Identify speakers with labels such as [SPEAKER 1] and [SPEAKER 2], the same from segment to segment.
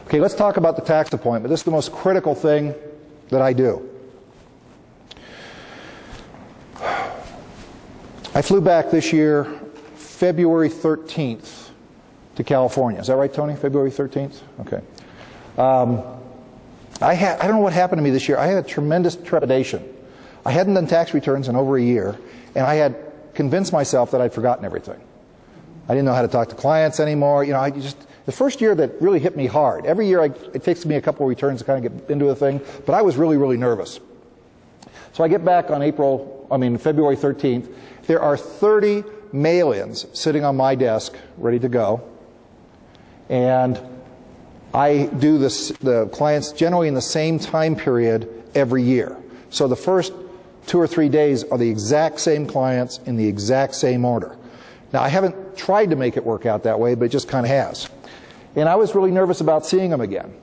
[SPEAKER 1] Okay, let's talk about the tax appointment. This is the most critical thing that I do. I flew back this year, February 13th to California. Is that right, Tony? February 13th? Okay. I don't know what happened to me this year. I had a tremendous trepidation. I hadn't done tax returns in over a year, and I had convinced myself that I'd forgotten everything. I didn't know how to talk to clients anymore. You know, the first year that really hit me hard. Every year it takes me a couple of returns to kind of get into a thing, but I was really, really nervous. So I get back on February 13th. There are 30 mail-ins sitting on my desk ready to go, and I do the clients generally in the same time period every year. So the first 2 or 3 days are the exact same clients in the exact same order. Now, I haven't tried to make it work out that way, but it just kind of has. And I was really nervous about seeing them again.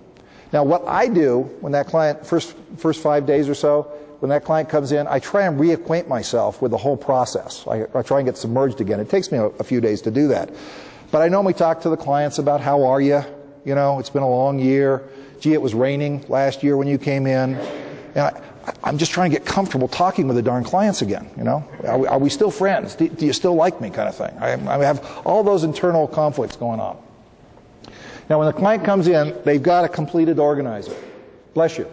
[SPEAKER 1] Now, what I do when that client, first 5 days or so, when that client comes in, I try and reacquaint myself with the whole process. I try and get submerged again. It takes me a few days to do that. But I normally talk to the clients about how are you? You know, it's been a long year. Gee, it was raining last year when you came in. And I'm just trying to get comfortable talking with the darn clients again, you know. Are we still friends? Do you still like me, kind of thing? I have all those internal conflicts going on. Now, when the client comes in, they've got a completed organizer. Bless you.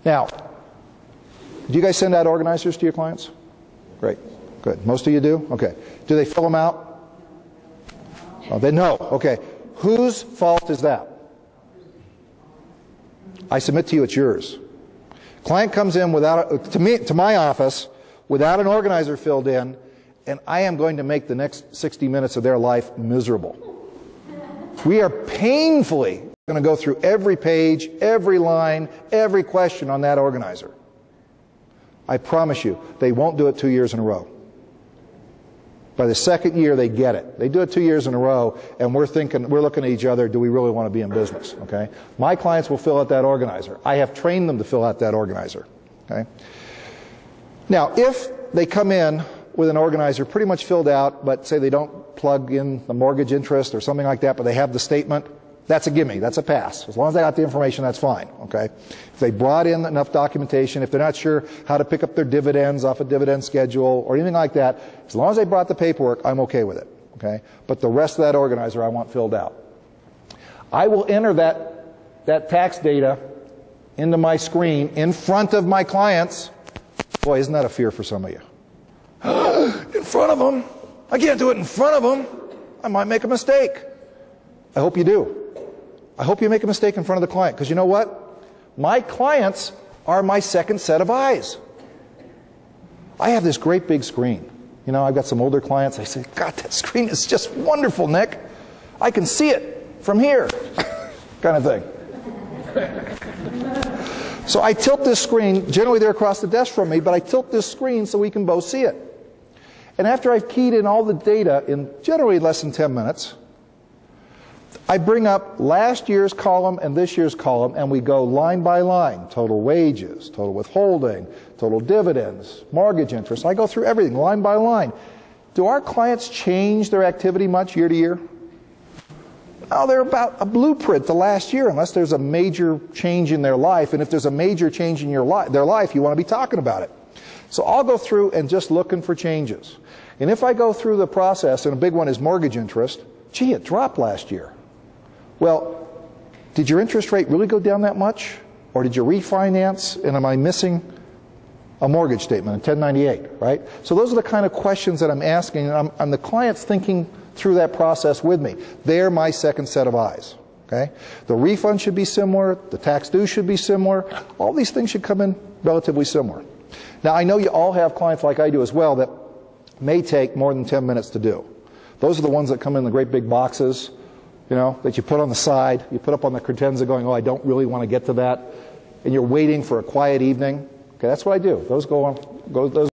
[SPEAKER 1] Now, do you guys send out organizers to your clients? Great. Good. Most of you do? Okay. Do they fill them out? Oh, they know. Okay. Whose fault is that? I submit to you it's yours. Client comes in to my office without an organizer filled in, and I am going to make the next 60 minutes of their life miserable. We are painfully going to go through every page, every line, every question on that organizer. I promise you, they won't do it 2 years in a row. By the second year, they get it. They do it 2 years in a row, and we're looking at each other, do we really want to be in business? Okay? My clients will fill out that organizer. I have trained them to fill out that organizer. Okay? Now, if they come in with an organizer pretty much filled out, but say they don't plug in the mortgage interest or something like that, but they have the statement, that's a gimme, that's a pass. As long as they got the information, that's fine, okay? If they brought in enough documentation, if they're not sure how to pick up their dividends off a dividend schedule or anything like that, as long as they brought the paperwork, I'm okay with it, okay? But the rest of that organizer I want filled out. I will enter that tax data into my screen in front of my clients. Boy, isn't that a fear for some of you? In front of them? I can't do it in front of them. I might make a mistake. I hope you do. I hope you make a mistake in front of the client, because you know what? My clients are my second set of eyes. I have this great big screen. You know, I've got some older clients. I say, God, that screen is just wonderful, Nick. I can see it from here, kind of thing. So I tilt this screen. Generally, they're across the desk from me, but I tilt this screen so we can both see it. And after I've keyed in all the data in generally less than 10 minutes, I bring up last year's column and this year's column, and we go line by line. Total wages, total withholding, total dividends, mortgage interest. I go through everything line by line. Do our clients change their activity much year to year? No, they're about a blueprint to last year, unless there's a major change in their life. And if there's a major change in their life, you want to be talking about it. So I'll go through and just looking for changes. And if I go through the process, and a big one is mortgage interest, gee, it dropped last year. Well, did your interest rate really go down that much? Or did you refinance, and am I missing a mortgage statement, a 1098, right? So those are the kind of questions that I'm asking, and I'm the client's thinking through that process with me. They're my second set of eyes, okay? The refund should be similar, the tax due should be similar, all these things should come in relatively similar. Now, I know you all have clients like I do as well that may take more than 10 minutes to do. Those are the ones that come in the great big boxes, you know, that you put on the side, you put up on the credenza going, oh, I don't really want to get to that, and you're waiting for a quiet evening. Okay, that's what I do. Those